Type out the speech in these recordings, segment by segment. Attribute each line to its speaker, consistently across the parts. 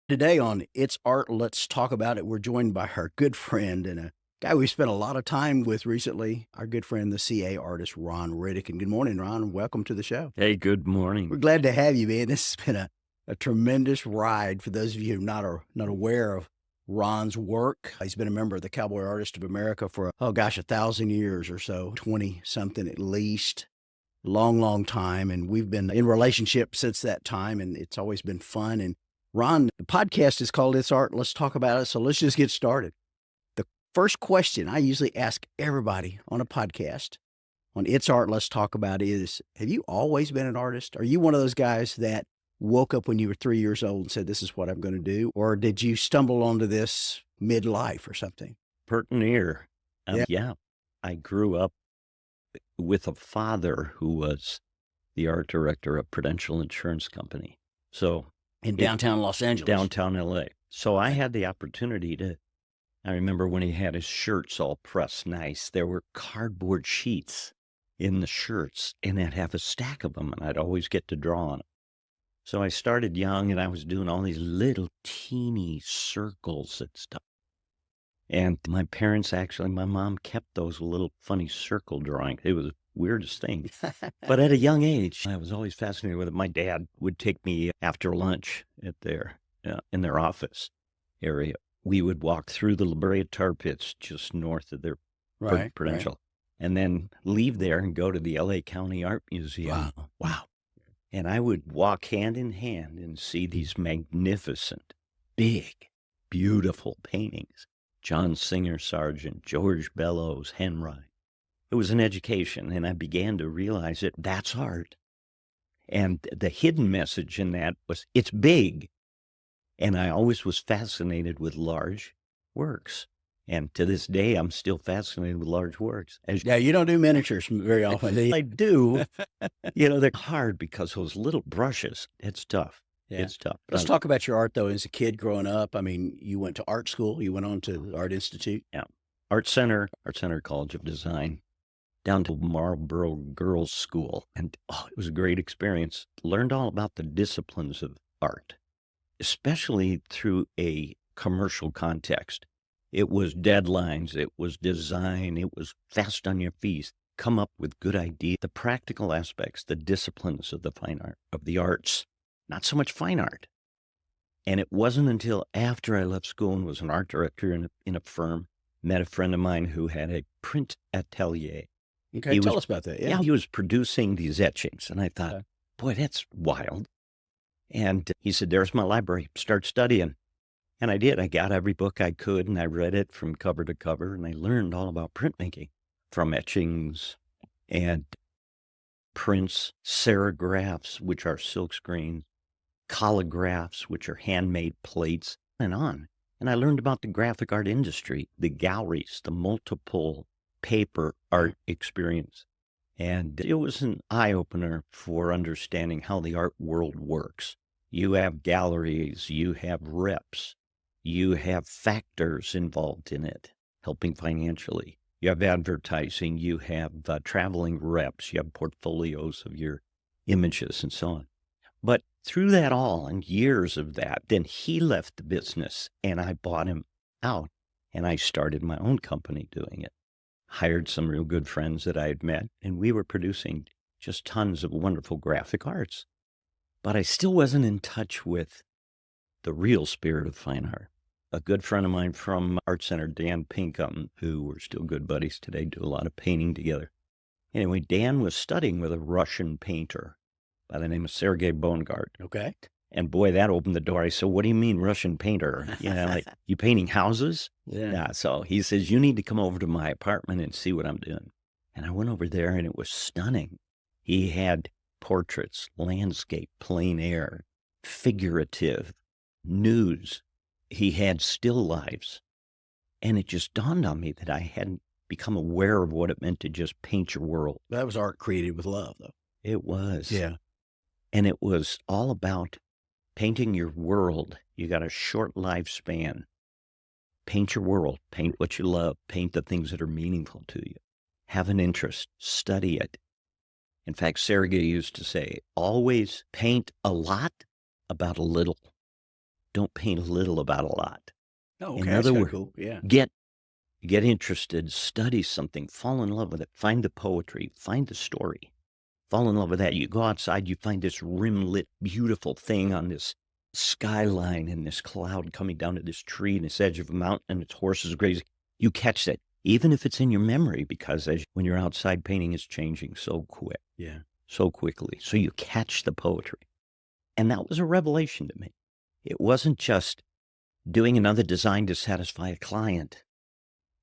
Speaker 1: Today on It's Art, Let's Talk About It, we're joined by our good friend and a guy we spent a lot of time with recently, our good friend, the CA artist, Ron Riddick. And good morning, Ron. Welcome to the show.
Speaker 2: Hey, good morning.
Speaker 1: We're glad to have you, man. This has been a tremendous ride. For those of you who are not aware of Ron's work, he's been a member of the Cowboy Artist of America for, 1,000 years or so, 20 something at least. Long, long time. And we've been in relationship since that time, and it's always been fun. And Ron, the podcast is called It's Art. Let's talk about it. So let's just get started. The first question I usually ask everybody on a podcast on It's Art, Let's Talk About It is, have you always been an artist? Are you one of those guys that woke up when you were 3 years old and said, this is what I'm going to do? Or did you stumble onto this midlife or something?
Speaker 2: Pert near.
Speaker 1: Yeah.
Speaker 2: Yeah, I grew up with a father who was the art director of Prudential Insurance Company. So
Speaker 1: In downtown Los Angeles.
Speaker 2: downtown LA. So I had the opportunity I remember when he had his shirts all pressed nice, there were cardboard sheets in the shirts, and I'd have a stack of them, and I'd always get to draw on them. So I started young, and I was doing all these little teeny circles and stuff. And my mom kept those little funny circle drawings. It was the weirdest thing. But at a young age, I was always fascinated with it. My dad would take me after lunch in their office area. We would walk through the La Brea tar pits just north of their Prudential, and then leave there and go to the LA County Art Museum. Wow. And I would walk hand in hand and see these magnificent, big, beautiful paintings. John Singer Sargent, George Bellows, Henry. It was an education, and I began to realize that that's art. And the hidden message in that was, it's big. And I always was fascinated with large works. And to this day, I'm still fascinated with large works.
Speaker 1: Yeah, you don't do miniatures very often, do you?
Speaker 2: I do. They're hard because those little brushes, it's tough.
Speaker 1: Yeah.
Speaker 2: It's tough.
Speaker 1: Let's talk about your art, though. As a kid growing up, I mean, you went to art school. You went on to the Art Institute.
Speaker 2: Yeah. Art Center College of Design, down to Marlboro Girls School. And it was a great experience. Learned all about the disciplines of art, especially through a commercial context. It was deadlines. It was design. It was fast on your feet. Come up with good ideas. The practical aspects, the disciplines of the fine art, of the arts. Not so much fine art. And it wasn't until after I left school and was an art director in a firm, met a friend of mine who had a print atelier.
Speaker 1: Okay, tell us about that.
Speaker 2: Yeah, he was producing these etchings. And I thought, boy, that's wild. And he said, there's my library. Start studying. And I did. I got every book I could, and I read it from cover to cover, and I learned all about printmaking, from etchings and prints, serigraphs, which are silk screens, collagraphs, which are handmade plates, and on. And I learned about the graphic art industry, the galleries, the multiple paper art experience. And it was an eye-opener for understanding how the art world works. You have galleries, you have reps, you have factors involved in it, helping financially. You have advertising, you have traveling reps, you have portfolios of your images and so on. But through that all and years of that, then he left the business and I bought him out and I started my own company doing it. Hired some real good friends that I had met, and we were producing just tons of wonderful graphic arts. But I still wasn't in touch with the real spirit of fine art. A good friend of mine from Art Center, Dan Pinkham, who we're still good buddies today, do a lot of painting together. Anyway, Dan was studying with a Russian painter by the name of Sergei Bongard.
Speaker 1: Okay.
Speaker 2: And boy, that opened the door. I said, what do you mean Russian painter? Like, you painting houses?
Speaker 1: Yeah.
Speaker 2: So he says, you need to come over to my apartment and see what I'm doing. And I went over there and it was stunning. He had portraits, landscape, plein air, figurative, nudes. He had still lives. And it just dawned on me that I hadn't become aware of what it meant to just paint your world.
Speaker 1: That was art created with love, though.
Speaker 2: It was.
Speaker 1: Yeah.
Speaker 2: And it was all about painting your world. You got a short lifespan. Paint your world. Paint what you love. Paint the things that are meaningful to you. Have an interest. Study it. In fact, Sergei used to say, always paint a lot about a little. don't paint a little about a lot.
Speaker 1: Oh, okay.
Speaker 2: In
Speaker 1: That's
Speaker 2: other
Speaker 1: kinda
Speaker 2: words,
Speaker 1: cool. Yeah.
Speaker 2: get interested, study something, fall in love with it, find the poetry, find the story, fall in love with that. You go outside, you find this rim-lit, beautiful thing on this skyline and this cloud coming down to this tree and this edge of a mountain and its horses grazing. You catch that, even if it's in your memory, because when you're outside, painting is changing so quick,
Speaker 1: Yeah.
Speaker 2: so quickly. So you catch the poetry. And that was a revelation to me. It wasn't just doing another design to satisfy a client.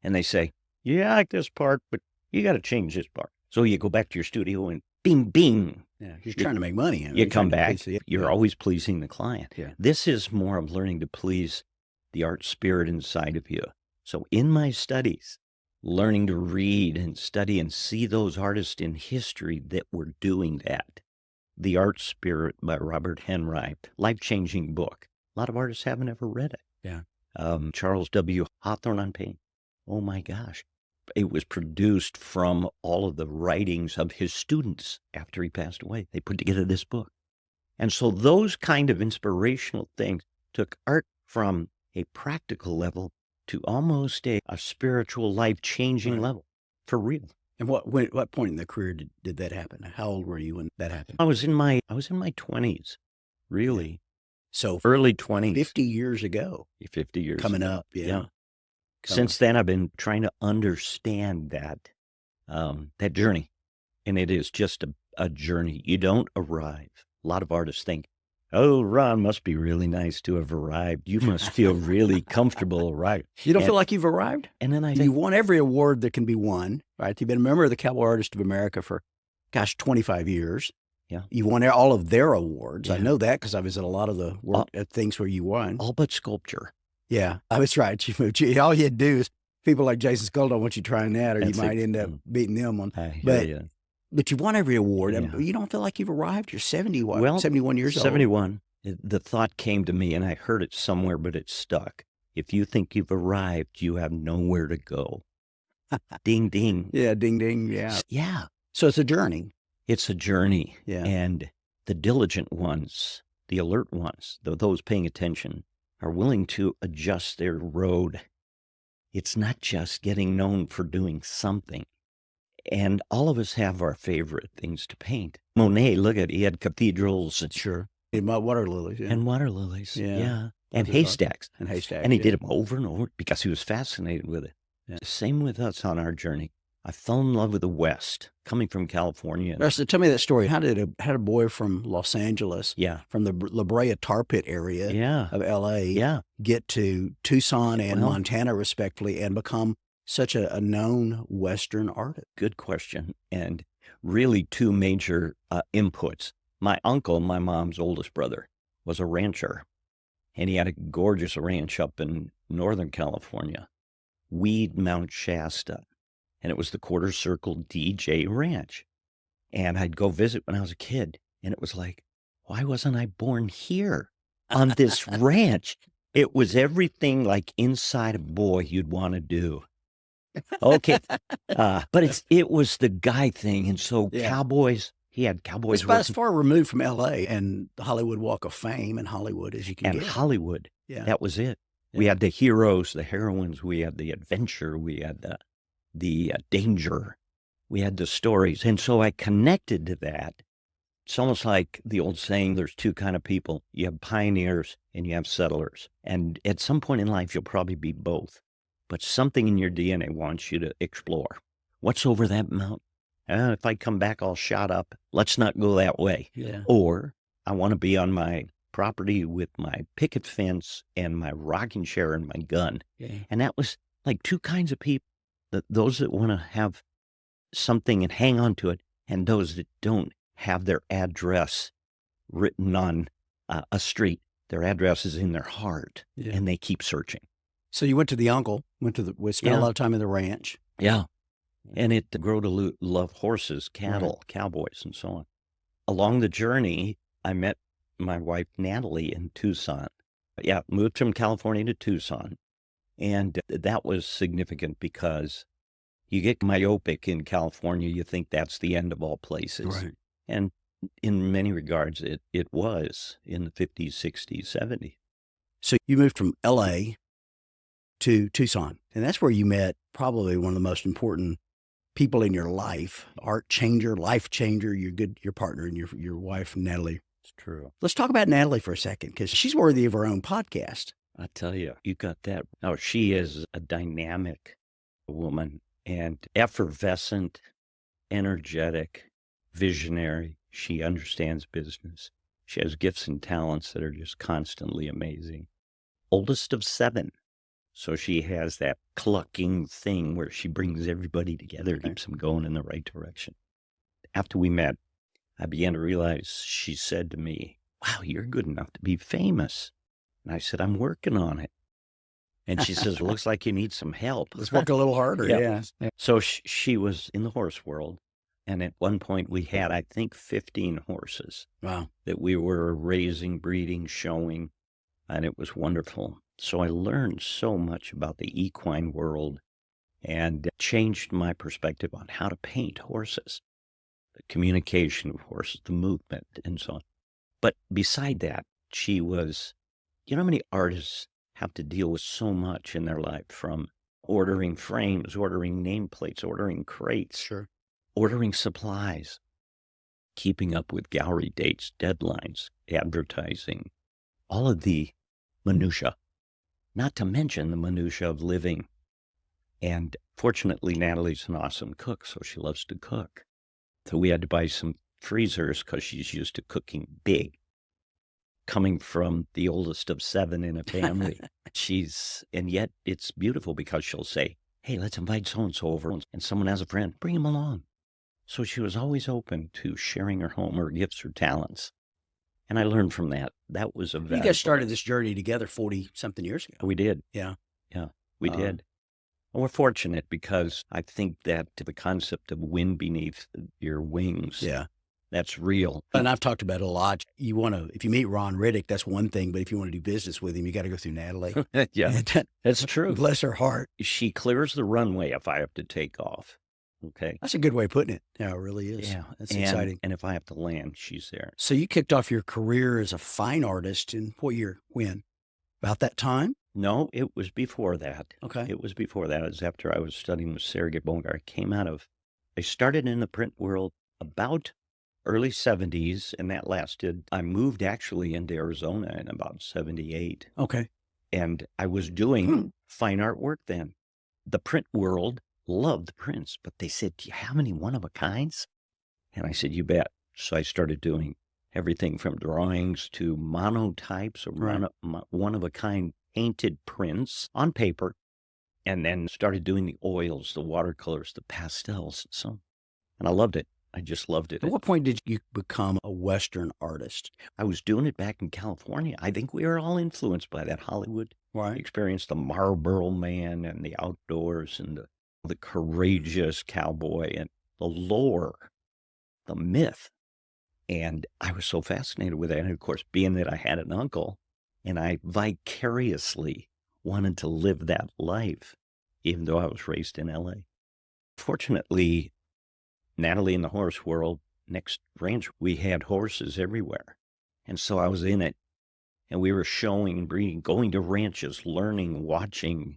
Speaker 2: And they say, yeah, I like this part, but you got to change this part. So you go back to your studio and bing, bing.
Speaker 1: Yeah. You're trying to make money.
Speaker 2: You come back,
Speaker 1: Please,
Speaker 2: you're always pleasing the client.
Speaker 1: Yeah.
Speaker 2: This is more of learning to please the art spirit inside of you. So in my studies, learning to read and study and see those artists in history that were doing that. The Art Spirit by Robert Henright, life-changing book. A lot of artists haven't ever read it.
Speaker 1: Yeah.
Speaker 2: Charles W. Hawthorne on paint. Oh my gosh. It was produced from all of the writings of his students after he passed away. They put together this book. And so those kind of inspirational things took art from a practical level to almost a spiritual, life-changing level, for real.
Speaker 1: And what point in the career did that happen? How old were you when that happened?
Speaker 2: I was in my 20s, really.
Speaker 1: Yeah. So
Speaker 2: early 20s.
Speaker 1: 50 years ago.
Speaker 2: 50 years
Speaker 1: coming
Speaker 2: ago.
Speaker 1: up. Yeah.
Speaker 2: Since then, I've been trying to understand that journey. And it is just a journey. You don't arrive. A lot of artists think, oh, Ron must be really nice to have arrived. You must feel really comfortable arriving.
Speaker 1: You don't feel like you've arrived?
Speaker 2: And then
Speaker 1: you won every award that can be won, right? You've been a member of the Cowboy Artist of America for, 25 years.
Speaker 2: Yeah.
Speaker 1: You won all of their awards.
Speaker 2: Yeah.
Speaker 1: I know that because I was at a lot of the work at things where you won.
Speaker 2: All but sculpture.
Speaker 1: Yeah, I was right. All you had to do is people like Jason Skull don't want you trying that, or you might end up beating them on. But you won every award.
Speaker 2: Yeah.
Speaker 1: And you don't feel like you've arrived. You're 71 years old.
Speaker 2: 71. The thought came to me, and I heard it somewhere, but it stuck. If you think you've arrived, you have nowhere to go. Ding, ding.
Speaker 1: Yeah, ding, ding. Yeah.
Speaker 2: Yeah.
Speaker 1: So it's a journey.
Speaker 2: It's a journey.
Speaker 1: Yeah.
Speaker 2: And the diligent ones, the alert ones, those paying attention, are willing to adjust their road. It's not just getting known for doing something. And all of us have our favorite things to paint. Monet, look at, he had cathedrals.
Speaker 1: Sure. And water lilies. Yeah.
Speaker 2: And water lilies.
Speaker 1: Yeah.
Speaker 2: And haystacks.
Speaker 1: And haystacks.
Speaker 2: And he did them over and over because he was fascinated with it.
Speaker 1: Yeah.
Speaker 2: Same with us on our journey. I fell in love with the West, coming from California.
Speaker 1: So tell me that story. How did a boy from Los Angeles, from the La Brea tar pit area of L.A., get to Tucson and Montana, respectively, and become such a known Western artist?
Speaker 2: Good question. And really two major inputs. My uncle, my mom's oldest brother, was a rancher, and he had a gorgeous ranch up in Northern California, Weed Mount Shasta. And it was the Quarter Circle DJ Ranch. And I'd go visit when I was a kid. And it was like, why wasn't I born here on this ranch? It was everything like inside a boy you'd want to do. Okay. But it was the guy thing. And so cowboys, he had cowboys.
Speaker 1: It's about as far removed from L.A. and the Hollywood Walk of Fame and Hollywood as you can get.
Speaker 2: And Hollywood. Yeah. That was it. Yeah. We had the heroes, the heroines. We had the adventure. We had the danger. We had the stories. And so I connected to that. It's almost like the old saying, there's two kind of people. You have pioneers and you have settlers. And at some point in life, you'll probably be both. But something in your DNA wants you to explore. What's over that mountain? If I come back all shot up, let's not go that way.
Speaker 1: Yeah.
Speaker 2: Or I want to be on my property with my picket fence and my rocking chair and my gun.
Speaker 1: Yeah.
Speaker 2: And that was like two kinds of people. Those that want to have something and hang on to it, and those that don't have their address written on a street. Their address is in their heart, and they keep searching.
Speaker 1: So you went to the uncle, spent a lot of time in the ranch.
Speaker 2: Yeah. And it grew to love horses, cattle, cowboys, and so on. Along the journey, I met my wife, Natalie, in Tucson. Yeah, moved from California to Tucson. And that was significant because you get myopic in California, you think that's the end of all places.
Speaker 1: Right.
Speaker 2: And in many regards, it was in the 50s, 60s, 70s.
Speaker 1: So you moved from LA to Tucson, and that's where you met probably one of the most important people in your life, art changer, life changer, your partner and your wife, Natalie.
Speaker 2: It's true.
Speaker 1: Let's talk about Natalie for a second, because she's worthy of her own podcast.
Speaker 2: I tell you, you got that. Oh, she is a dynamic woman and effervescent, energetic, visionary. She understands business. She has gifts and talents that are just constantly amazing. Oldest of 7. So she has that clucking thing where she brings everybody together, keeps them going in the right direction. After we met, I began to realize, she said to me, wow, you're good enough to be famous. And I said, I'm working on it. And she says, looks like you need some help.
Speaker 1: Let's work a little harder. Yeah.
Speaker 2: So she was in the horse world. And at one point we had, I think, 15 horses.
Speaker 1: Wow.
Speaker 2: That we were raising, breeding, showing. And it was wonderful. So I learned so much about the equine world and changed my perspective on how to paint horses, the communication of horses, the movement, and so on. But beside that, she was, you know how many artists have to deal with so much in their life, from ordering frames, ordering nameplates, ordering crates,
Speaker 1: Sure,
Speaker 2: ordering supplies, keeping up with gallery dates, deadlines, advertising, all of the minutia. Not to mention the minutia of living. And fortunately, Natalie's an awesome cook, so she loves to cook. So we had to buy some freezers because she's used to cooking big. Coming from the oldest of 7 in a family, and yet it's beautiful because she'll say, hey, let's invite so-and-so over, and someone has a friend, bring him along. So she was always open to sharing her home, her gifts, her talents. And I learned from that. That was a valuable.
Speaker 1: You guys started this journey together 40-something years ago.
Speaker 2: We did.
Speaker 1: Yeah.
Speaker 2: Yeah, we did. And we're fortunate because I think that the concept of wind beneath your wings,
Speaker 1: yeah,
Speaker 2: that's real.
Speaker 1: And I've talked about it a lot. You want to, if you meet Rod Riddick, that's one thing. But if you want to do business with him, you got to go through Natalie.
Speaker 2: Yeah, that's true.
Speaker 1: Bless her heart.
Speaker 2: She clears the runway if I have to take off. Okay.
Speaker 1: That's a good way of putting it. Yeah, it really is.
Speaker 2: Yeah.
Speaker 1: That's exciting.
Speaker 2: And if I have to land, she's there.
Speaker 1: So you kicked off your career as a fine artist in what year? When? About that time?
Speaker 2: No, it was before that.
Speaker 1: Okay.
Speaker 2: It was before that. It was after I was studying with Sargent. I started in the print world about early 70s, and that lasted. I moved actually into Arizona in about 78.
Speaker 1: Okay.
Speaker 2: And I was doing fine art work then. The print world loved prints, but they said, do you have any one-of-a-kinds? And I said, you bet. So I started doing everything from drawings to monotypes, or one-of-a-kind painted prints on paper, and then started doing the oils, the watercolors, the pastels. And I loved it. I just loved it.
Speaker 1: At what point did you become a Western artist?
Speaker 2: I was doing it back in California. I think we were all influenced by that Hollywood experience, the Marlboro Man and the outdoors and the courageous cowboy and the lore, the myth. And I was so fascinated with that. And of course, being that I had an uncle, and I vicariously wanted to live that life, even though I was raised in LA. Fortunately, Natalie in the horse world, next ranch, we had horses everywhere. And so I was in it. And we were showing, breeding, going to ranches, learning, watching,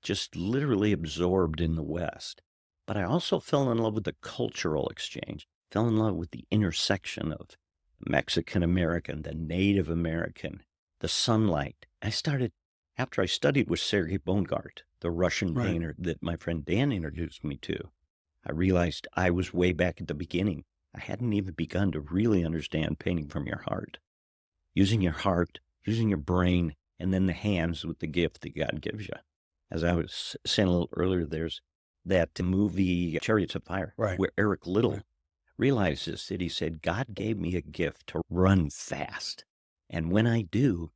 Speaker 2: just literally absorbed in the West. But I also fell in love with the cultural exchange, fell in love with the intersection of Mexican American, the Native American, the sunlight. After I studied with Sergei Bongard, the Russian painter that my friend Dan introduced me to, I realized I was way back at the beginning. I hadn't even begun to really understand painting from your heart. Using your heart, using your brain, and then the hands with the gift that God gives you. As I was saying a little earlier, there's that movie, Chariots of Fire, where Eric Liddell realizes that he said, God gave me a gift to run fast. And when I do,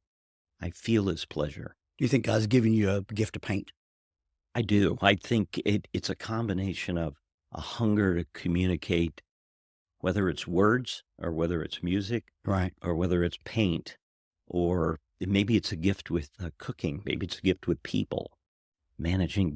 Speaker 2: I feel his pleasure.
Speaker 1: Do you think God's given you a gift to paint?
Speaker 2: I do. I think it's a combination of a hunger to communicate, whether it's words or whether it's music, or whether it's paint, or maybe it's a gift with cooking. Maybe it's a gift with people, managing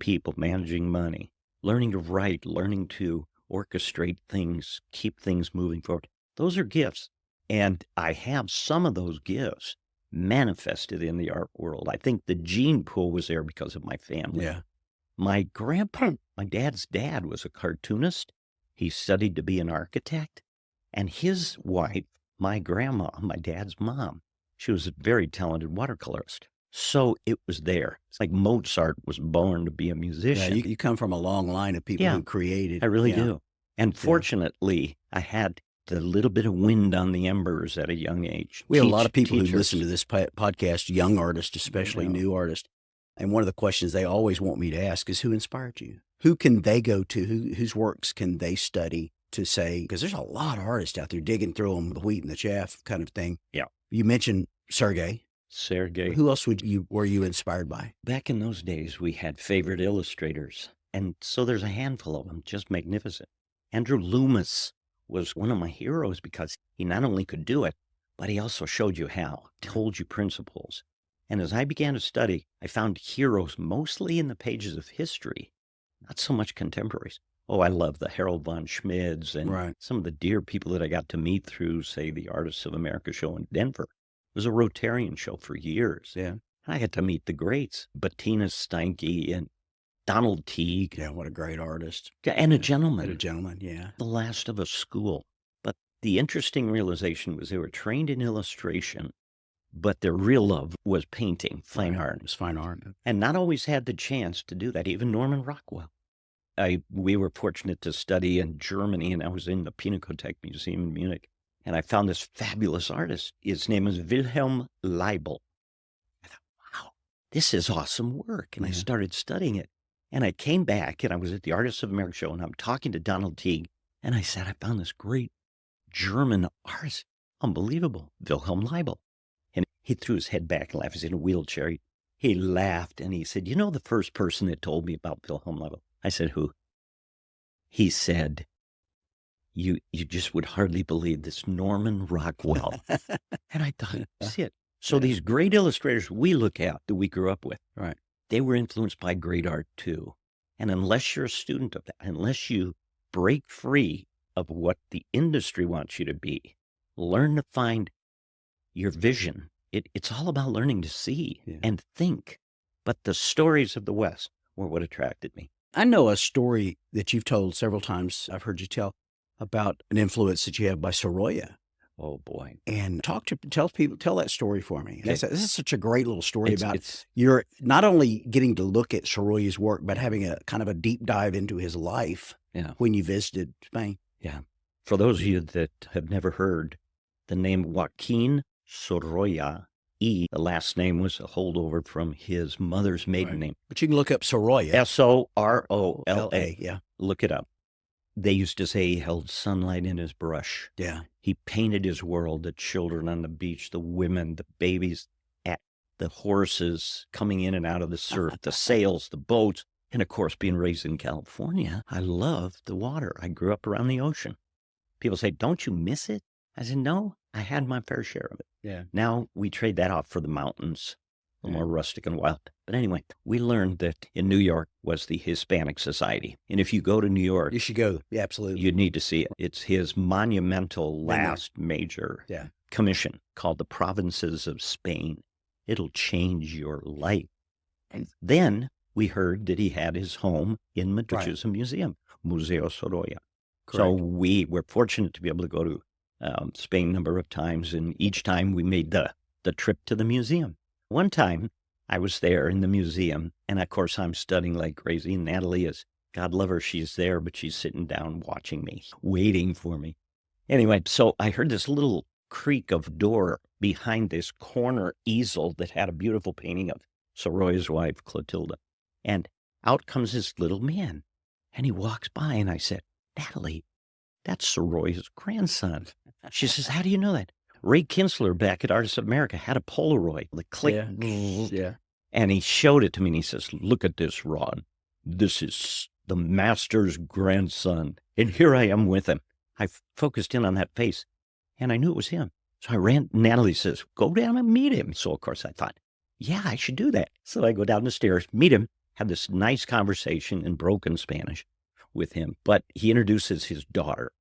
Speaker 2: money, learning to write, learning to orchestrate things, keep things moving forward. Those are gifts. And I have some of those gifts manifested in the art world. I think the gene pool was there because of my family.
Speaker 1: Yeah.
Speaker 2: My grandpa, my dad's dad, was a cartoonist. He studied to be an architect. And his wife, my grandma, my dad's mom, she was a very talented watercolorist. So it was there. It's like Mozart was born to be a
Speaker 1: Yeah,
Speaker 2: musician.
Speaker 1: you come from a long line of people who created.
Speaker 2: I really
Speaker 1: Yeah.
Speaker 2: do. And fortunately, I had the little bit of wind on the embers at a young age.
Speaker 1: We have a lot of people who listen to this podcast, young artists, especially new artists. And one of the questions they always want me to ask is, who inspired you? Who can they go to? Whose works can they study to say, because there's a lot of artists out there digging through them, the wheat and the chaff kind of thing.
Speaker 2: Yeah.
Speaker 1: You mentioned Sargent.
Speaker 2: Who
Speaker 1: else were you inspired by?
Speaker 2: Back in those days, we had favorite illustrators. And so there's a handful of them, just magnificent. Andrew Loomis was one of my heroes because he not only could do it, but he also showed you how, told you principles. And as I began to study, I found heroes mostly in the pages of history, not so much contemporaries. Oh, I love the Harold von Schmids and some of the dear people that I got to meet through, say, the Artists of America show in Denver. It was a Rotarian show for years.
Speaker 1: Yeah.
Speaker 2: I got to meet the greats, Bettina Steinke and Donald Teague.
Speaker 1: Yeah, what a great artist.
Speaker 2: And a gentleman.
Speaker 1: And a gentleman, yeah.
Speaker 2: The last of a school. But the interesting realization was they were trained in illustration, but their real love was painting, fine art.
Speaker 1: It was fine art.
Speaker 2: And not always had the chance to do that, even Norman Rockwell. We were fortunate to study in Germany, and I was in the Pinakothek Museum in Munich, and I found this fabulous artist. His name is Wilhelm Leibl. I thought, wow, this is awesome work. And I started studying it. And I came back, and I was at the Artists of America show, and I'm talking to Donald Teague, and I said, I found this great German artist. Unbelievable. Wilhelm Leibl. And he threw his head back and laughed. He's in a wheelchair. He laughed, and he said, you know the first person that told me about Wilhelm Leibl? I said, who? He said, you just would hardly believe this Norman Rockwell. And I thought, that's it. So these great illustrators we look at that we grew up with, they were influenced by great art too. And unless you're a student of that, unless you break free of what the industry wants you to be, learn to find your vision. It's all about learning to see and think. But the stories of the West were what attracted me.
Speaker 1: I know a story that you've told several times. I've heard you tell about an influence that you have by Sorolla.
Speaker 2: Oh boy!
Speaker 1: And tell that story for me. This is such a great little story about you're not only getting to look at Sorolla's work, but having a kind of a deep dive into his life. When you visited Spain.
Speaker 2: Yeah. For those of you that have never heard the name Joaquin Sorolla, the last name was a holdover from his mother's maiden name.
Speaker 1: But you can look up Sorolla.
Speaker 2: Sorolla.
Speaker 1: Yeah.
Speaker 2: Look it up. They used to say he held sunlight in his brush.
Speaker 1: Yeah.
Speaker 2: He painted his world, the children on the beach, the women, the babies, the horses coming in and out of the surf, the sails, the boats. And of course, being raised in California, I love the water. I grew up around the ocean. People say, don't you miss it? I said, no, I had my fair share of it.
Speaker 1: Yeah.
Speaker 2: Now we trade that off for the mountains, a little more rustic and wild. But anyway, we learned that in New York was the Hispanic Society. And if you go to New York,
Speaker 1: you should go. Yeah, absolutely.
Speaker 2: You need to see it. It's his monumental last major commission called The Provinces of Spain. It'll change your life. And then we heard that he had his home in Madrid, which is a museum, Museo Sorolla.
Speaker 1: Correct.
Speaker 2: So we were fortunate to be able to go to Spain a number of times, and each time we made the trip to the museum. One time I was there in the museum, and of course I'm studying like crazy, and Natalie is, God love her, she's there, but she's sitting down watching me, waiting for me. Anyway, so I heard this little creak of door behind this corner easel that had a beautiful painting of Sorolla's wife, Clotilda. And out comes this little man, and he walks by, and I said, Natalie, that's Sorolla's grandson. She says, how do you know that? Ray Kinsler back at Artists of America had a Polaroid, the click.
Speaker 1: Yeah.
Speaker 2: And he showed it to me, and he says, look at this, Rod. This is the master's grandson. And here I am with him. I focused in on that face, and I knew it was him. So I ran. Natalie says, go down and meet him. So, of course, I thought, yeah, I should do that. So I go down the stairs, meet him, have this nice conversation in broken Spanish with him. But he introduces his daughter.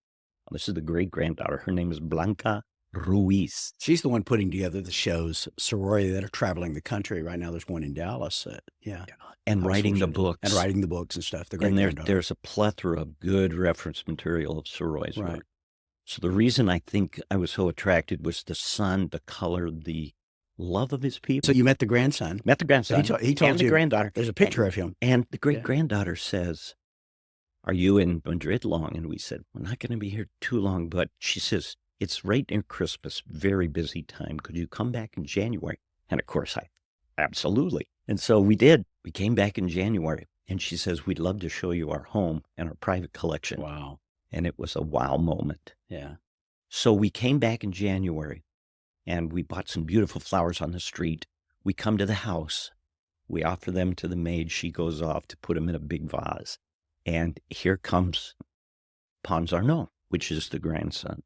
Speaker 2: This is the great-granddaughter. Her name is Blanca Ruiz.
Speaker 1: She's the one putting together the shows, sorority, that are traveling the country. Right now, there's one in Dallas. Yeah.
Speaker 2: And writing the books.
Speaker 1: And writing the books and stuff. The great
Speaker 2: And
Speaker 1: granddaughter.
Speaker 2: there's a plethora of good reference material of Soroy's
Speaker 1: Right.
Speaker 2: work. So the reason I think I was so attracted was the son, the color, the love of his people.
Speaker 1: So you met the grandson.
Speaker 2: Met the grandson.
Speaker 1: He told
Speaker 2: and
Speaker 1: you.
Speaker 2: the granddaughter.
Speaker 1: There's a picture of him.
Speaker 2: And the great-granddaughter says, "Are you in Madrid long?" And we said, "We're not going to be here too long." But she says, "It's right near Christmas, very busy time. Could you come back in January?" And of course, absolutely. And so we did. We came back in January. And she says, "We'd love to show you our home and our private collection."
Speaker 1: Wow.
Speaker 2: And it was a wow moment.
Speaker 1: Yeah.
Speaker 2: So we came back in January, and we bought some beautiful flowers on the street. We come to the house. We offer them to the maid. She goes off to put them in a big vase. And here comes Pons Arnaud, which is the grandson.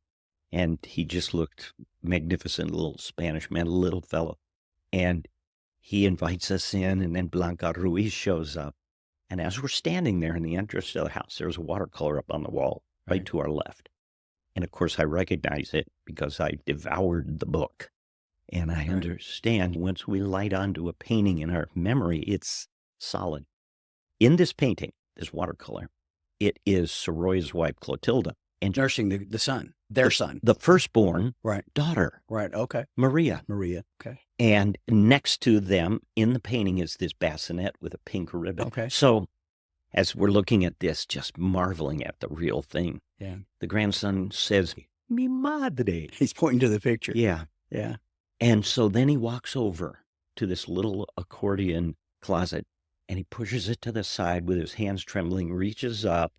Speaker 2: And he just looked magnificent, little Spanish man, little fellow. And he invites us in, and then Blanca Ruiz shows up. And as we're standing there in the entrance of the house, there's a watercolor up on the wall right to our left. And of course, I recognize it because I devoured the book. And I understand once we light onto a painting in our memory, it's solid. In this painting, this watercolor, it is Soroy's wife, Clotilda. And
Speaker 1: nursing the son, their son.
Speaker 2: The firstborn daughter.
Speaker 1: Right, okay.
Speaker 2: Maria.
Speaker 1: Okay.
Speaker 2: And next to them in the painting is this bassinet with a pink ribbon.
Speaker 1: Okay.
Speaker 2: So as we're looking at this, just marveling at the real thing, the grandson says, "Mi madre."
Speaker 1: He's pointing to the picture.
Speaker 2: Yeah.
Speaker 1: Yeah.
Speaker 2: And so then he walks over to this little accordion closet, and he pushes it to the side with his hands trembling, reaches up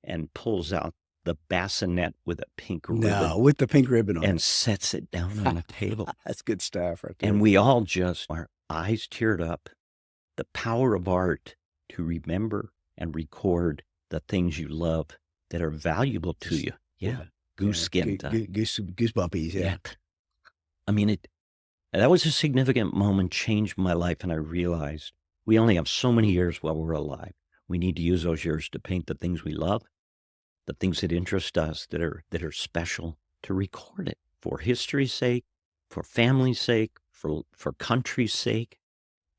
Speaker 2: and pulls out the bassinet with a pink ribbon.
Speaker 1: No, with the pink ribbon on it.
Speaker 2: And sets it down on the table.
Speaker 1: That's good stuff right there.
Speaker 2: And we all just, our eyes teared up. The power of art to remember and record the things you love that are valuable to you. Yeah. Goose-skinned.
Speaker 1: Goosebumpies, yeah.
Speaker 2: I mean, that was a significant moment, changed my life, and I realized we only have so many years while we're alive. We need to use those years to paint the things we love, the things that interest us, that are special, to record it for history's sake, for family's sake, for country's sake.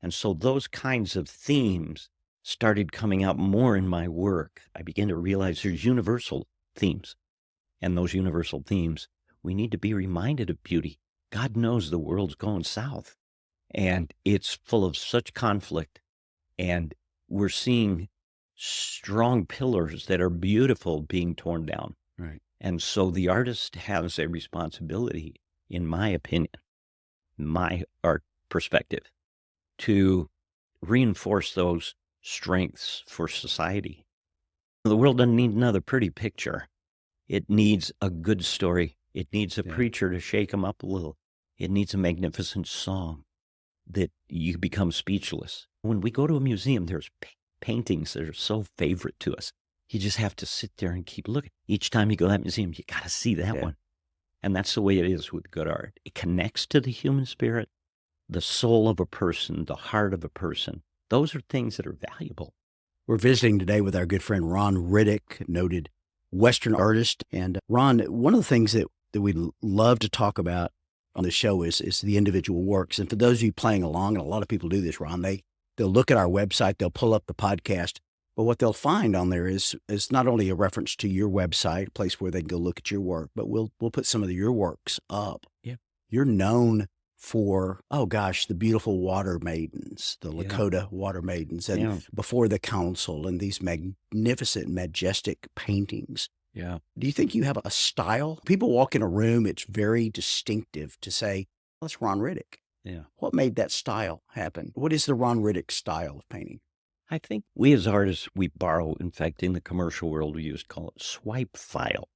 Speaker 2: And so those kinds of themes started coming out more in my work. I began to realize there's universal themes. And those universal themes, we need to be reminded of beauty. God knows the world's going south. And it's full of such conflict. And we're seeing strong pillars that are beautiful being torn down.
Speaker 1: Right.
Speaker 2: And so the artist has a responsibility, in my opinion, my art perspective, to reinforce those strengths for society. The world doesn't need another pretty picture. It needs a good story. It needs a preacher to shake them up a little. It needs a magnificent song that you become speechless. When we go to a museum, there's paintings that are so favorite to us. You just have to sit there and keep looking. Each time you go to that museum, you got to see that one. And that's the way it is with good art. It connects to the human spirit, the soul of a person, the heart of a person. Those are things that are valuable.
Speaker 1: We're visiting today with our good friend Rod Riddick, noted Western artist. And Ron, one of the things that we love to talk about on the show is the individual works. And for those of you playing along, and a lot of people do this, Ron, they'll look at our website, they'll pull up the podcast, but what they'll find on there is not only a reference to your website, a place where they can go look at your work, but we'll put some of your works up.
Speaker 2: Yeah.
Speaker 1: You're known for, the beautiful water maidens, the Lakota water maidens, and Before the Council, and these magnificent, majestic paintings.
Speaker 2: Yeah.
Speaker 1: Do you think you have a style? People walk in a room, it's very distinctive to say, that's Rod Riddick.
Speaker 2: Yeah.
Speaker 1: What made that style happen? What is the Rod Riddick style of painting?
Speaker 2: I think we as artists, we borrow, in fact, in the commercial world, we used to call it swipe file.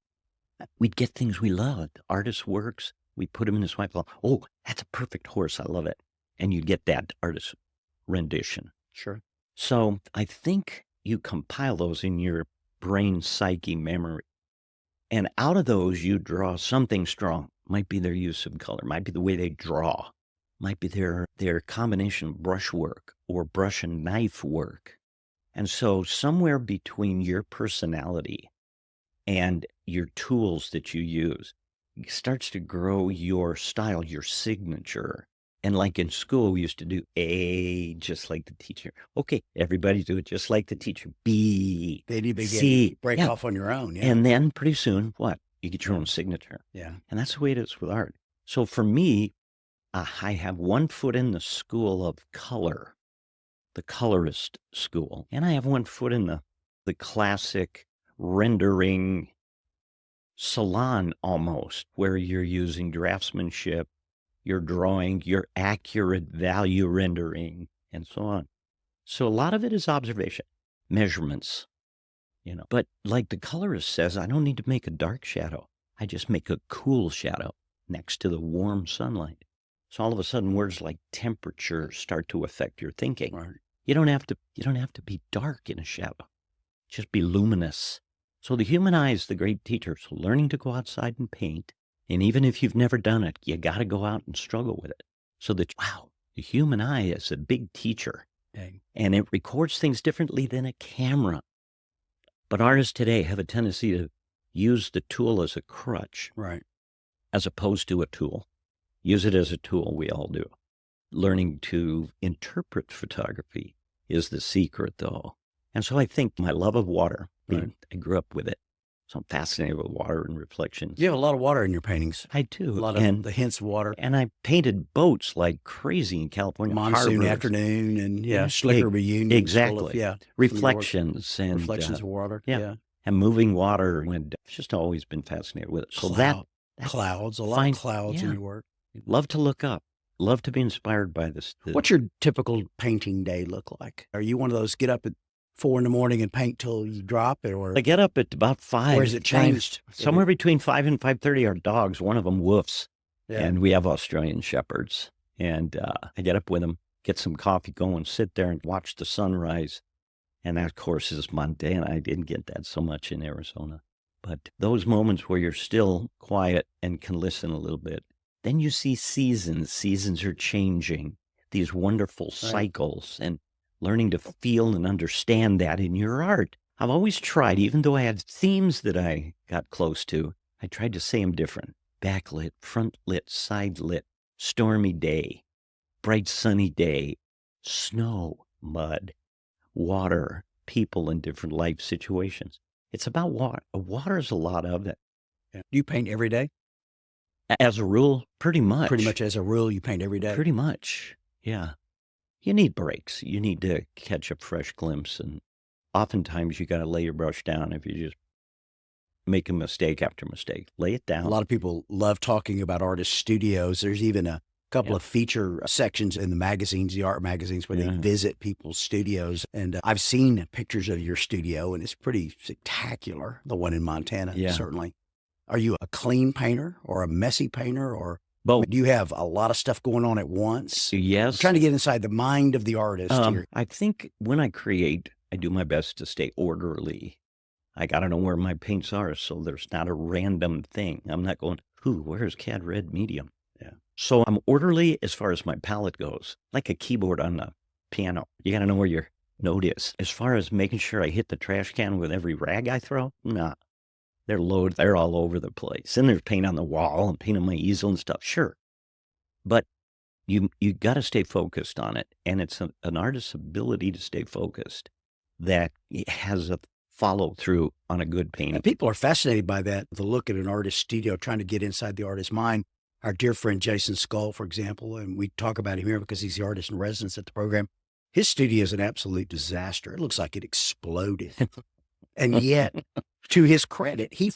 Speaker 2: We'd get things we loved, artist works, we put them in the swipe file. Oh, that's a perfect horse, I love it. And you'd get that artist rendition.
Speaker 1: Sure.
Speaker 2: So I think you compile those in your brain, psyche, memory. And out of those, you draw something strong. Might be their use of color, might be the way they draw, might be their combination of brushwork or brush and knife work. And so somewhere between your personality and your tools that you use, starts to grow your style, your signature. And like in school, we used to do A, just like the teacher. Okay, everybody do it just like the teacher. B,
Speaker 1: Then you begin
Speaker 2: C.
Speaker 1: to break off on your own. Yeah.
Speaker 2: And then pretty soon, what? You get your own signature.
Speaker 1: Yeah.
Speaker 2: And that's the way it is with art. So for me, I have one foot in the school of color, the colorist school, and I have one foot in the classic rendering salon almost, where you're using draftsmanship, you're drawing, your accurate value rendering, and so on. So a lot of it is observation, measurements, But like the colorist says, I don't need to make a dark shadow. I just make a cool shadow next to the warm sunlight. So all of a sudden, words like temperature start to affect your thinking.
Speaker 1: Right.
Speaker 2: You don't have to be dark in a shadow. Just be luminous. So the human eye is the great teacher. So learning to go outside and paint, and even if you've never done it, you got to go out and struggle with it. So that, wow, the human eye is a big teacher.
Speaker 1: Dang.
Speaker 2: And it records things differently than a camera. But artists today have a tendency to use the tool as a crutch.
Speaker 1: Right.
Speaker 2: As opposed to a tool. Use it as a tool, we all do. Learning to interpret photography is the secret, though. And so I think my love of water,
Speaker 1: right.
Speaker 2: I grew up with it. So I'm fascinated with water and reflections.
Speaker 1: You have a lot of water in your paintings.
Speaker 2: I do.
Speaker 1: A lot of the hints of water.
Speaker 2: And I painted boats like crazy in California.
Speaker 1: Monsoon
Speaker 2: harbors.
Speaker 1: Afternoon and, Schlicker Reunion.
Speaker 2: Exactly. Reflections. And
Speaker 1: reflections of water.
Speaker 2: Yeah. And moving water. I've just always been fascinated with it. So
Speaker 1: clouds, a lot of clouds in your work.
Speaker 2: Love to look up. Love to be inspired by this.
Speaker 1: What's your typical painting day look like? Are you one of those get up at 4 a.m. and paint till you drop it? Or
Speaker 2: I get up at about 5.
Speaker 1: Or is it changed?
Speaker 2: Somewhere between 5 and 5:30, our dogs, one of them woofs. Yeah. And we have Australian Shepherds. And I get up with them, get some coffee going, sit there and watch the sunrise. And that, of course, is mundane. I didn't get that so much in Arizona. But those moments where you're still quiet and can listen a little bit, then you see seasons. Seasons are changing, these wonderful cycles, and learning to feel and understand that in your art. I've always tried, even though I had themes that I got close to, I tried to say them different. Backlit, front lit, side lit, stormy day, bright sunny day, snow, mud, water, people in different life situations. It's about water. Water is a lot of it.
Speaker 1: Yeah. Do you paint every day?
Speaker 2: As a rule, pretty much.
Speaker 1: Pretty much as a rule, you paint every day?
Speaker 2: Pretty much, yeah. You need breaks. You need to catch a fresh glimpse. And oftentimes you got to lay your brush down if you just make a mistake after mistake. Lay it down.
Speaker 1: A lot of people love talking about artist studios. There's even a couple of feature sections in the magazines, the art magazines, where they visit people's studios. And I've seen pictures of your studio, and it's pretty spectacular, the one in Montana, certainly. Are you a clean painter or a messy painter, or
Speaker 2: both?
Speaker 1: Do you have a lot of stuff going on at once?
Speaker 2: Yes.
Speaker 1: I'm trying to get inside the mind of the artist here.
Speaker 2: I think when I create, I do my best to stay orderly. I got to know where my paints are, so there's not a random thing. I'm not going, where's Cad Red medium? Yeah. So I'm orderly as far as my palette goes, like a keyboard on the piano. You got to know where your note is. As far as making sure I hit the trash can with every rag I throw, nah. They're loaded. They're all over the place. And there's paint on the wall and paint on my easel and stuff. Sure. But you got to stay focused on it. And it's an artist's ability to stay focused that has a follow through on a good painting.
Speaker 1: And people are fascinated by that, the look at an artist's studio, trying to get inside the artist's mind. Our dear friend Jason Skull, for example, and we talk about him here because he's the artist in residence at the program. His studio is an absolute disaster. It looks like it exploded. And yet, to his credit, he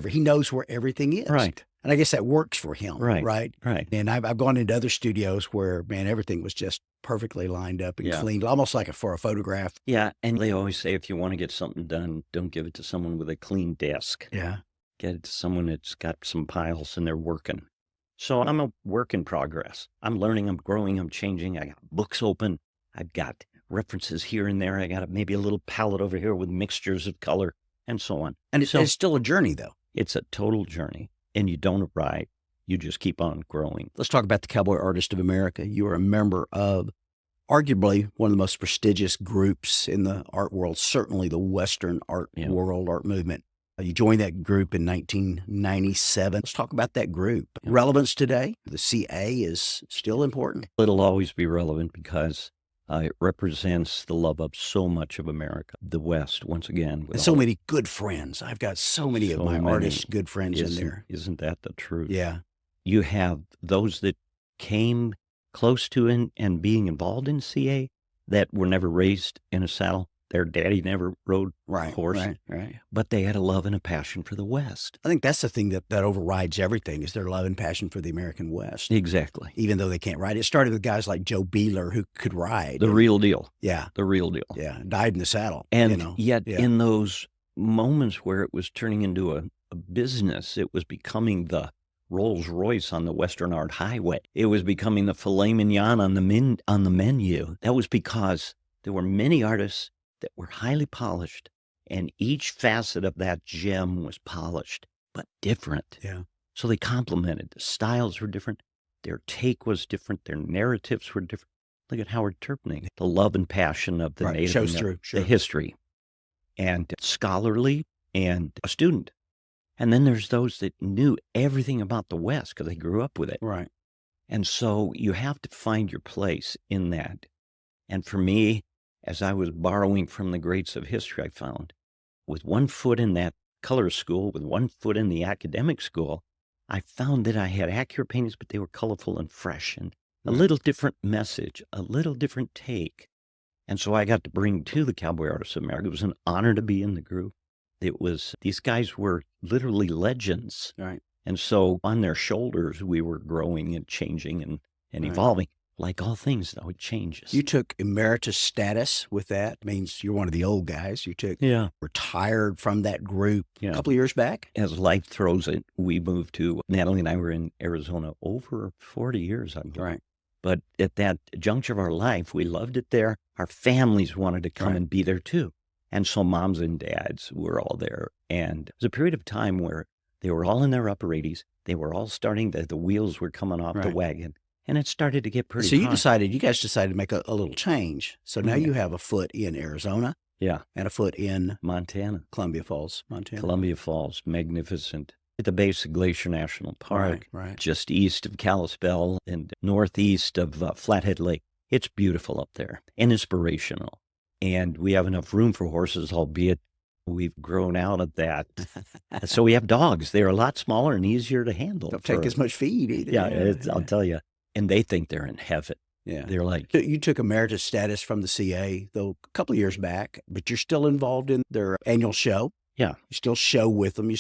Speaker 1: he knows where everything is.
Speaker 2: Right.
Speaker 1: And I guess that works for him.
Speaker 2: Right.
Speaker 1: Right. And I've gone into other studios where, man, everything was just perfectly lined up and cleaned, almost like for a photograph.
Speaker 2: Yeah. And they always say, if you want to get something done, don't give it to someone with a clean desk.
Speaker 1: Yeah.
Speaker 2: Get it to someone that's got some piles and they're working. So I'm a work in progress. I'm learning, I'm growing, I'm changing. I got books open. I've got references here and there. I got maybe a little palette over here with mixtures of color and so on.
Speaker 1: And it's still a journey, though.
Speaker 2: It's a total journey. And you don't arrive. You just keep on growing.
Speaker 1: Let's talk about the Cowboy Artist of America. You are a member of arguably one of the most prestigious groups in the art world, certainly the Western art world, art movement. You joined that group in 1997. Let's talk about that group. Relevance today, the CA is still important.
Speaker 2: It'll always be relevant because it represents the love of so much of America, the West, once again.
Speaker 1: And so many good friends. I've got so many of my artist good friends in there.
Speaker 2: Isn't that the truth?
Speaker 1: Yeah.
Speaker 2: You have those that came close to and being involved in CA that were never raised in a saddle. Their daddy never rode a horse,
Speaker 1: right.
Speaker 2: But they had a love and a passion for the West.
Speaker 1: I think that's the thing that overrides everything is their love and passion for the American West.
Speaker 2: Exactly.
Speaker 1: Even though they can't ride. It started with guys like Joe Beeler who could ride.
Speaker 2: The real deal.
Speaker 1: Yeah.
Speaker 2: The real deal.
Speaker 1: Yeah. Died in the saddle.
Speaker 2: And yet in those moments where it was turning into a business, it was becoming the Rolls Royce on the Western Art Highway. It was becoming the filet mignon on the menu. That was because there were many artists that were highly polished, and each facet of that gem was polished, but different.
Speaker 1: Yeah.
Speaker 2: So they complemented. The styles were different. Their take was different. Their narratives were different. Look at Howard Turpning, the love and passion of the Native
Speaker 1: shows through,
Speaker 2: the history, and scholarly and a student. And then there's those that knew everything about the West because they grew up with it.
Speaker 1: Right.
Speaker 2: And so you have to find your place in that. And for me, as I was borrowing from the greats of history, I found with one foot in that color school, with one foot in the academic school, I found that I had accurate paintings, but they were colorful and fresh and a little different message, a little different take. And so I got to bring to the Cowboy Artists of America. It was an honor to be in the group. These guys were literally legends.
Speaker 1: Right.
Speaker 2: And so on their shoulders, we were growing and changing and evolving. Like all things, though, it changes.
Speaker 1: You took emeritus status with that. It means you're one of the old guys. You took retired from that group a couple of years back.
Speaker 2: As life throws it, we moved to, Natalie and I were in Arizona over 40 years, I believe.
Speaker 1: Right.
Speaker 2: But at that juncture of our life, we loved it there. Our families wanted to come and be there too. And so moms and dads were all there. And it was a period of time where they were all in their upper 80s. They were all starting, the wheels were coming off the wagon. And it started to get pretty hot.
Speaker 1: So you guys decided to make a little change. So now you have a foot in Arizona.
Speaker 2: Yeah.
Speaker 1: And a foot in
Speaker 2: Montana.
Speaker 1: Columbia Falls, Montana.
Speaker 2: Columbia Falls, magnificent. At the base of Glacier National Park, just east of Kalispell and northeast of Flathead Lake. It's beautiful up there and inspirational. And we have enough room for horses, albeit we've grown out of that. So we have dogs. They're a lot smaller and easier to handle.
Speaker 1: Don't take as much feed either.
Speaker 2: Yeah, I'll tell you. And they think they're in heaven.
Speaker 1: Yeah.
Speaker 2: They're like...
Speaker 1: You took emeritus status from the CA, though, a couple of years back, but you're still involved in their annual show.
Speaker 2: Yeah.
Speaker 1: You still show with them.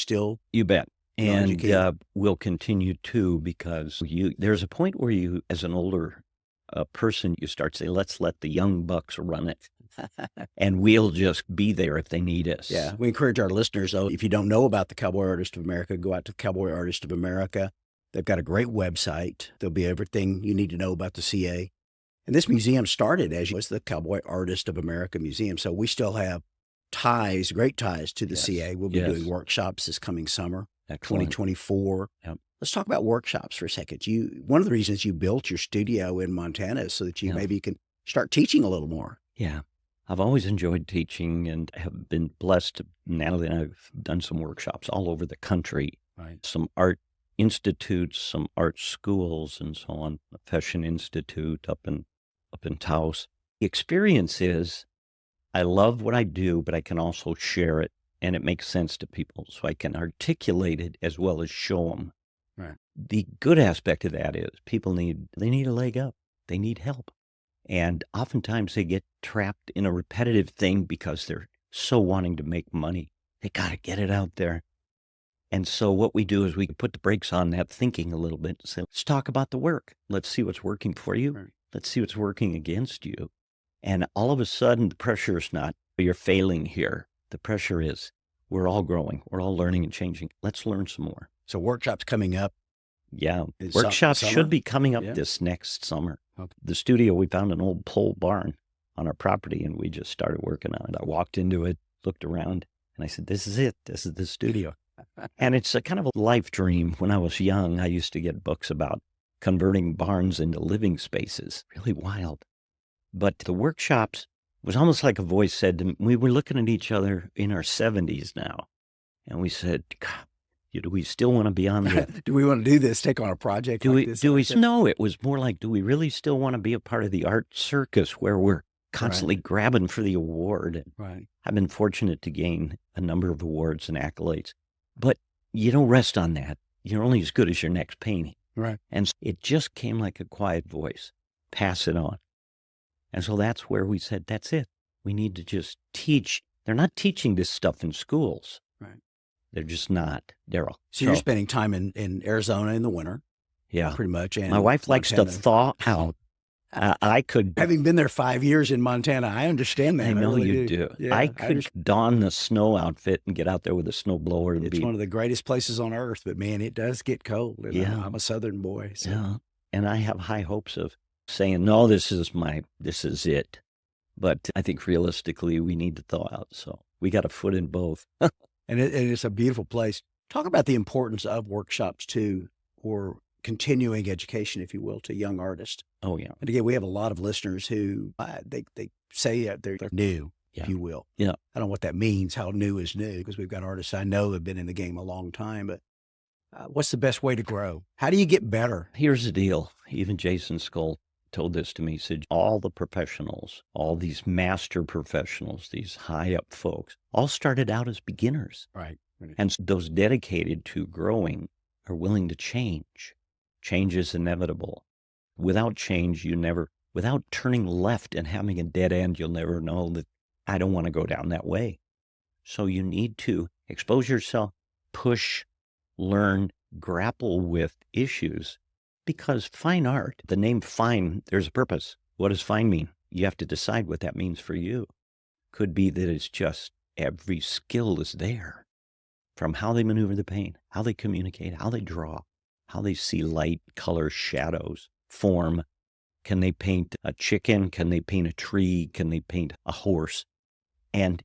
Speaker 2: You bet. And we'll continue to, because there's a point where you, as an older person, you start to say, let's let the young bucks run it. And we'll just be there if they need us.
Speaker 1: Yeah. We encourage our listeners, though, if you don't know about the Cowboy Artist of America, go out to Cowboy Artist of America. They've got a great website. There'll be everything you need to know about the CA. And this museum started as the Cowboy Artist of America Museum. So we still have great ties to the CA. We'll be doing workshops this coming summer, 2024.
Speaker 2: Yep.
Speaker 1: Let's talk about workshops for a second. One of the reasons you built your studio in Montana is so that maybe you can start teaching a little more.
Speaker 2: Yeah. I've always enjoyed teaching and have been blessed. Natalie and I have done some workshops all over the country.
Speaker 1: Right.
Speaker 2: Some art institutes, some art schools, and so on. The Fashion Institute up in Taos. The experience is, I love what I do, but I can also share it, and it makes sense to people, so I can articulate it as well as show them.
Speaker 1: Right.
Speaker 2: The good aspect of that is people need a leg up. They need help, and oftentimes they get trapped in a repetitive thing because they're so wanting to make money. They got to get it out there. And so what we do is we put the brakes on that thinking a little bit and say, let's talk about the work. Let's see what's working for you.
Speaker 1: Right.
Speaker 2: Let's see what's working against you. And all of a sudden, the pressure is not, you're failing here. The pressure is, we're all growing. We're all learning and changing. Let's learn some more.
Speaker 1: So workshops coming up.
Speaker 2: Yeah. Workshops should be coming up this next summer. Okay. The studio, we found an old pole barn on our property, and we just started working on it. I walked into it, looked around, and I said, this is it. This is the studio. And it's a kind of a life dream. When I was young, I used to get books about converting barns into living spaces. Really wild. But the workshops was almost like a voice said to me, we were looking at each other in our 70s now. And we said, God, do we still want to be on the...
Speaker 1: Do we want to do this, take on a project like this?
Speaker 2: No, it was more like, do we really still want to be a part of the art circus where we're constantly grabbing for the award?
Speaker 1: Right.
Speaker 2: I've been fortunate to gain a number of awards and accolades, but you don't rest on that. You're only as good as your next painting.
Speaker 1: Right.
Speaker 2: And it just came like a quiet voice, pass it on. And so that's where we said, that's it. We need to just teach. They're not teaching this stuff in schools.
Speaker 1: Right.
Speaker 2: They're just not, Darrell.
Speaker 1: So you're spending time in Arizona in the winter.
Speaker 2: Yeah.
Speaker 1: Pretty much. And
Speaker 2: my wife likes to thaw out. I could...
Speaker 1: Having been there 5 years in Montana, I understand that.
Speaker 2: I know
Speaker 1: really
Speaker 2: you do.
Speaker 1: Yeah,
Speaker 2: I could don the snow outfit and get out there with a snow blower. And
Speaker 1: it's one of the greatest places on earth, but man, it does get cold. And
Speaker 2: yeah.
Speaker 1: I'm a Southern boy. So.
Speaker 2: Yeah. And I have high hopes of saying, no, this is it. But I think realistically, we need to thaw out. So we got a foot in both.
Speaker 1: And it's a beautiful place. Talk about the importance of workshops too, or continuing education, if you will, to young artists.
Speaker 2: Oh, yeah.
Speaker 1: And again, we have a lot of listeners who they say they're new,
Speaker 2: yeah.
Speaker 1: if you will.
Speaker 2: Yeah.
Speaker 1: I don't know what that means, how new is new, because we've got artists I know have been in the game a long time. But what's the best way to grow? How do you get better?
Speaker 2: Here's the deal. Even Jason Skull told this to me. He said, all the professionals, all these master professionals, these high up folks, all started out as beginners.
Speaker 1: Right.
Speaker 2: And those dedicated to growing are willing to change. Change is inevitable. Without change, without turning left and having a dead end, you'll never know that I don't want to go down that way. So you need to expose yourself, push, learn, grapple with issues. Because fine art, the name fine, there's a purpose. What does fine mean? You have to decide what that means for you. Could be that it's just every skill is there. From how they maneuver the paint, how they communicate, how they draw, how they see light, color, shadows, form. Can they paint a chicken? Can they paint a tree? Can they paint a horse? And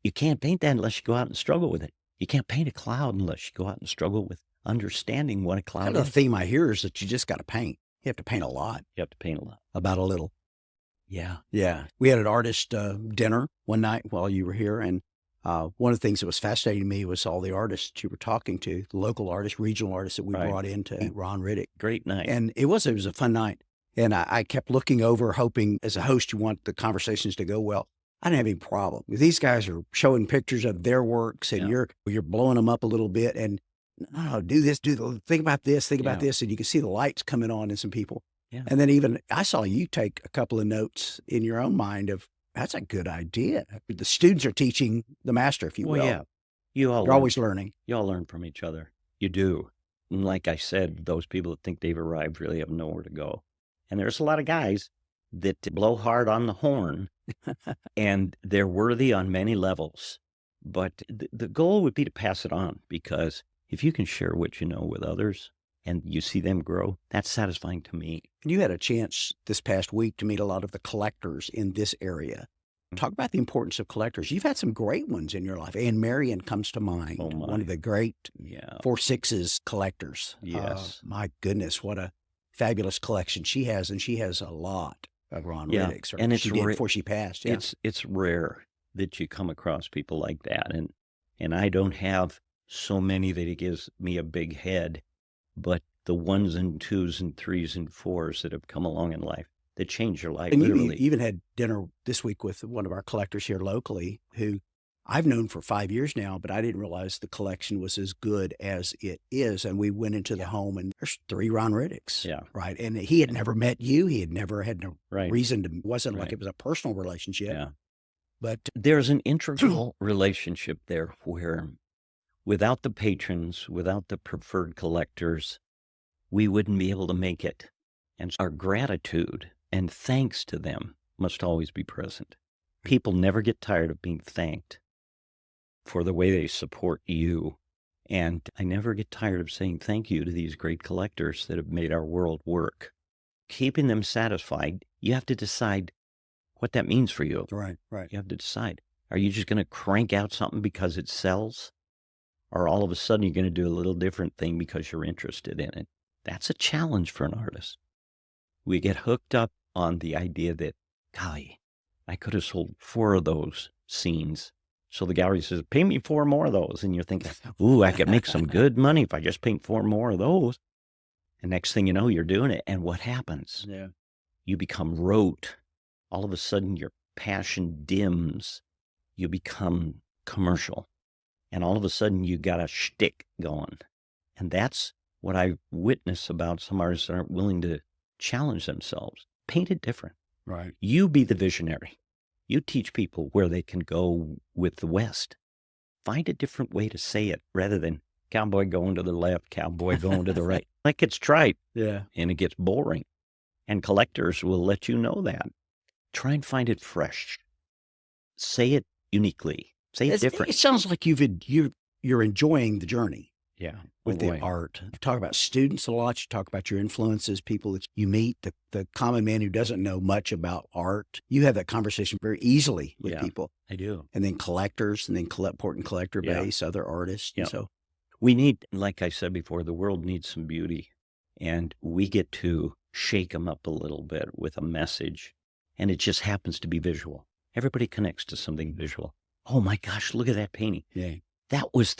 Speaker 2: you can't paint that unless you go out and struggle with it. You can't paint a cloud unless you go out and struggle with understanding what a cloud is.
Speaker 1: The theme I hear is that you just got to paint. You have to paint a lot.
Speaker 2: You have to paint a lot.
Speaker 1: About a little.
Speaker 2: Yeah.
Speaker 1: Yeah. We had an artist dinner one night while you were here, and one of the things that was fascinating to me was all the artists you were talking to, the local artists, regional artists that we brought in to eat Rod Riddick.
Speaker 2: Great night.
Speaker 1: And it was a fun night. And I kept looking over, hoping as a host, you want the conversations to go well. I didn't have any problem. These guys are showing pictures of their works, and you're blowing them up a little bit. And no, do this, think about this, think about this. And you can see the lights coming on in some people. Yeah. And then even I saw you take a couple of notes in your own mind of, that's a good idea. The students are teaching the master, if you will.
Speaker 2: Yeah. You're
Speaker 1: always learning.
Speaker 2: You all learn from each other. You do. And like I said, those people that think they've arrived really have nowhere to go. And there's a lot of guys that blow hard on the horn, and they're worthy on many levels. But the goal would be to pass it on, because if you can share what you know with others and you see them grow, that's satisfying to me.
Speaker 1: You had a chance this past week to meet a lot of the collectors in this area. Talk about the importance of collectors. You've had some great ones in your life. Anne Marion comes to mind, one of the great 4/6s collectors.
Speaker 2: Yes.
Speaker 1: My goodness, what a fabulous collection she has, and she has a lot of Rod Riddick's.
Speaker 2: And it's
Speaker 1: she did before she passed. Yeah.
Speaker 2: It's rare that you come across people like that, and I don't have so many that it gives me a big head, but the 1s and 2s and 3s and 4s that have come along in life that change your life,
Speaker 1: and
Speaker 2: literally.
Speaker 1: You even had dinner this week with one of our collectors here locally, who I've known for 5 years now, but I didn't realize the collection was as good as it is. And we went into the home, and there's 3 Rod Riddicks.
Speaker 2: Yeah.
Speaker 1: Right. And he had never met you. He had never had no reason to, wasn't like
Speaker 2: Right.
Speaker 1: it was a personal relationship.
Speaker 2: Yeah.
Speaker 1: But
Speaker 2: There's an integral relationship there where without the patrons, without the preferred collectors, we wouldn't be able to make it. And our gratitude and thanks to them must always be present. People never get tired of being thanked for the way they support you. And I never get tired of saying thank you to these great collectors that have made our world work. Keeping them satisfied, you have to decide what that means for you.
Speaker 1: right.
Speaker 2: You have to decide. Are you just going to crank out something because it sells? Or all of a sudden you're going to do a little different thing because you're interested in it? That's a challenge for an artist. We get hooked up on the idea that, golly, I could have sold 4 of those scenes So the gallery says, pay me 4 more of those. And you're thinking, ooh, I could make some good money if I just paint 4 more of those. And next thing you know, you're doing it. And what happens?
Speaker 1: Yeah.
Speaker 2: You become rote. All of a sudden, your passion dims. You become commercial. And all of a sudden, you got a shtick going. And that's what I witness about some artists that aren't willing to challenge themselves. Paint it different.
Speaker 1: Right.
Speaker 2: You be the visionary. You teach people where they can go with the West. Find a different way to say it rather than cowboy going to the left, cowboy going to the right. That gets trite.
Speaker 1: Yeah.
Speaker 2: And it gets boring. And collectors will let you know that. Try and find it fresh. Say it uniquely. Say it different.
Speaker 1: It sounds like you're enjoying the journey.
Speaker 2: Yeah.
Speaker 1: With the art. You talk about students a lot. You talk about your influences, people that you meet, the common man who doesn't know much about art. You have that conversation very easily with people.
Speaker 2: I do.
Speaker 1: And then collectors, and then important collector base, other artists.
Speaker 2: Yeah.
Speaker 1: And so
Speaker 2: we need, like I said before, the world needs some beauty. And we get to shake them up a little bit with a message. And it just happens to be visual. Everybody connects to something visual. Oh my gosh, look at that painting.
Speaker 1: Yeah.
Speaker 2: That was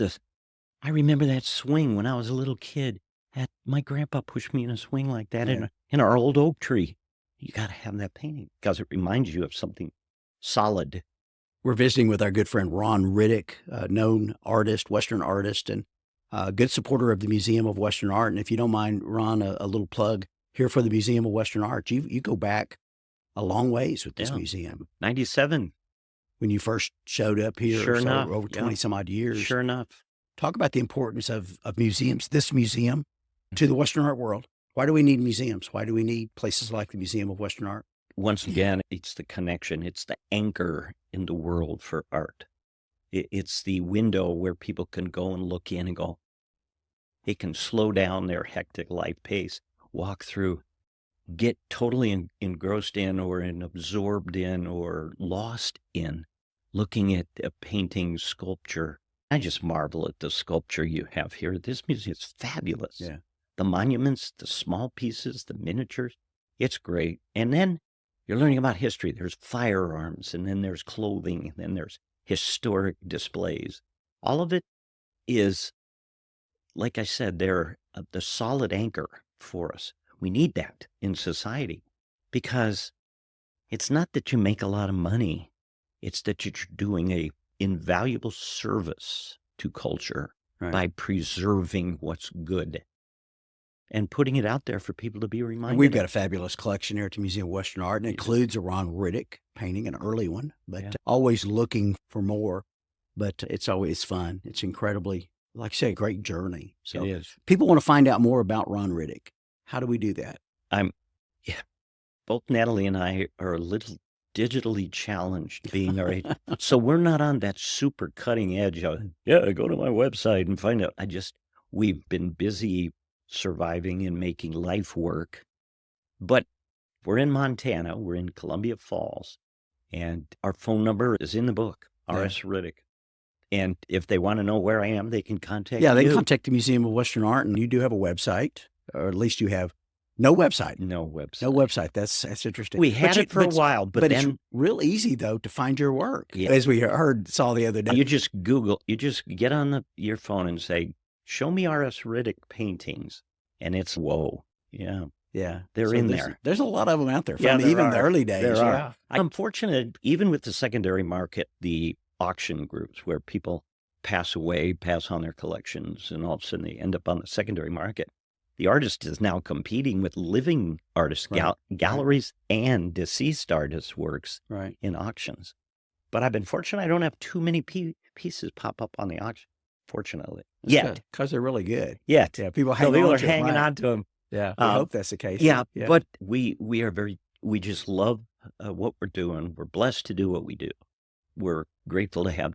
Speaker 2: I remember that swing when I was a little kid. My grandpa pushed me in a swing like that in our old oak tree. You got to have that painting because it reminds you of something solid.
Speaker 1: We're visiting with our good friend Rod Riddick, known artist, Western artist, and a good supporter of the Museum of Western Art. And if you don't mind, Ron, a little plug here for the Museum of Western Art. You go back a long ways with this museum.
Speaker 2: 97.
Speaker 1: When you first showed up here,
Speaker 2: Sure enough.
Speaker 1: over 20 some odd years.
Speaker 2: Sure enough.
Speaker 1: Talk about the importance of museums, this museum, to the Western art world. Why do we need museums? Why do we need places like the Museum of Western Art?
Speaker 2: Once again, it's the connection. It's the anchor in the world for art. It's the window where people can go and look in and go, they can slow down their hectic life pace, walk through, get totally engrossed in or absorbed in or lost in looking at a painting, sculpture. I just marvel at the sculpture you have here. This museum is fabulous.
Speaker 1: Yeah.
Speaker 2: The monuments, the small pieces, the miniatures, it's great. And then you're learning about history. There's firearms, and then there's clothing, and then there's historic displays. All of it is, like I said, they're the solid anchor for us. We need that in society because it's not that you make a lot of money. It's that you're doing a invaluable service to culture by preserving what's good and putting it out there for people to be reminded.
Speaker 1: We've got a fabulous collection here at the Museum of Western Art, and it includes a Rod Riddick painting, an early one, but always looking for more. But it's always fun. It's incredibly, like I say, a great journey. So
Speaker 2: it is.
Speaker 1: People want to find out more about Rod Riddick. How do we do that?
Speaker 2: Both Natalie and I are a little digitally challenged being our age. So we're not on that super cutting edge of, go to my website and find out. We've been busy surviving and making life work. But we're in Montana, we're in Columbia Falls, and our phone number is in the book, R.S. Riddick. And if they want to know where I am, they can contact
Speaker 1: they can contact the Museum of Western Art, and you do have a website, or at least you have no website.
Speaker 2: No website.
Speaker 1: No website. That's interesting.
Speaker 2: We had it for a while, but then
Speaker 1: it's real easy though to find your work. As we saw the other day.
Speaker 2: You just get on your phone and say, "Show me R.S. Riddick paintings," and it's whoa, they're in there.
Speaker 1: There's a lot of them out there from even the early days.
Speaker 2: There are. I'm fortunate, even with the secondary market, the auction groups where people pass away, pass on their collections, and all of a sudden they end up on the secondary market. The artist is now competing with living artists, galleries, and deceased artists' works in auctions. But I've been fortunate. I don't have too many pieces pop up on the auction, fortunately. Yet.
Speaker 1: Because they're really good.
Speaker 2: Yet.
Speaker 1: Yeah, people
Speaker 2: are hanging on to them.
Speaker 1: Yeah, I hope that's the case.
Speaker 2: Yeah, but we just love what we're doing. We're blessed to do what we do. We're grateful to have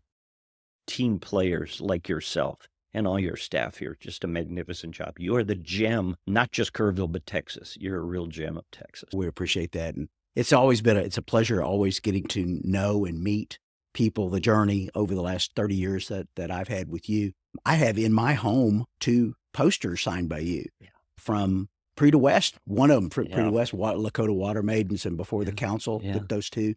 Speaker 2: team players like yourself and all your staff here. Just a magnificent job. You are the gem, not just Kerrville, but Texas. You're a real gem of Texas.
Speaker 1: We appreciate that. And it's always been it's a pleasure always getting to know and meet people, the journey over the last 30 years that I've had with you. I have in my home 2 posters signed by you from Pre to West. One of them, Pre to West, Lakota Water Maidens, and Before the Council, those 2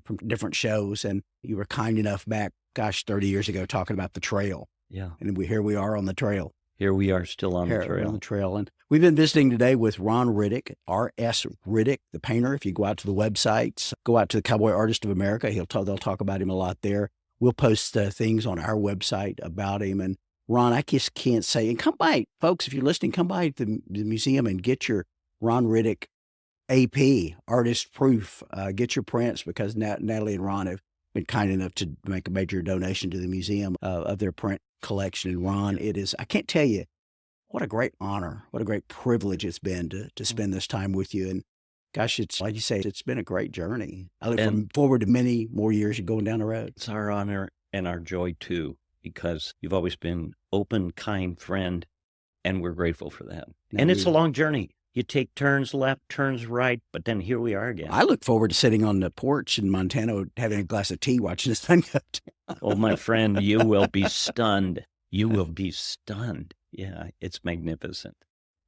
Speaker 1: from different shows. And you were kind enough back 30 years ago talking about the trail.
Speaker 2: Yeah.
Speaker 1: And here we are on the trail.
Speaker 2: Here we are still on the
Speaker 1: We're
Speaker 2: trail.
Speaker 1: on the trail. And we've been visiting today with Ron Riddick, R.S. Riddick, the painter. If you go out to the websites, go out to the Cowboy Artist of America, they'll talk about him a lot there. We'll post things on our website about him. And Ron, I just can't say, and come by, folks, if you're listening, come by the museum and get your Ron Riddick AP, artist proof. Get your prints, because Natalie and Ron have been kind enough to make a major donation to the museum of their print collection. And Ron, I can't tell you what a great honor, what a great privilege it's been to spend this time with you. And gosh, it's like you say, it's been a great journey. I look forward to many more years of going down the road.
Speaker 2: It's our honor and our joy too, because you've always been open, kind friend, and we're grateful for that. And it's a long journey. You take turns left, turns right, but then here we are again.
Speaker 1: I look forward to sitting on the porch in Montana, having a glass of tea, watching the sun go down.
Speaker 2: Oh, my friend, you will be stunned. You will be stunned. Yeah, it's magnificent.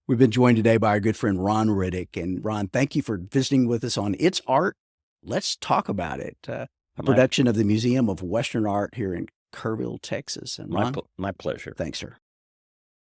Speaker 1: We've been joined today by our good friend Ron Riddick. And Ron, thank you for visiting with us on It's Art. Let's talk about it. A production of the Museum of Western Art here in Kerrville, Texas. And Ron,
Speaker 2: my pleasure.
Speaker 1: Thanks, sir.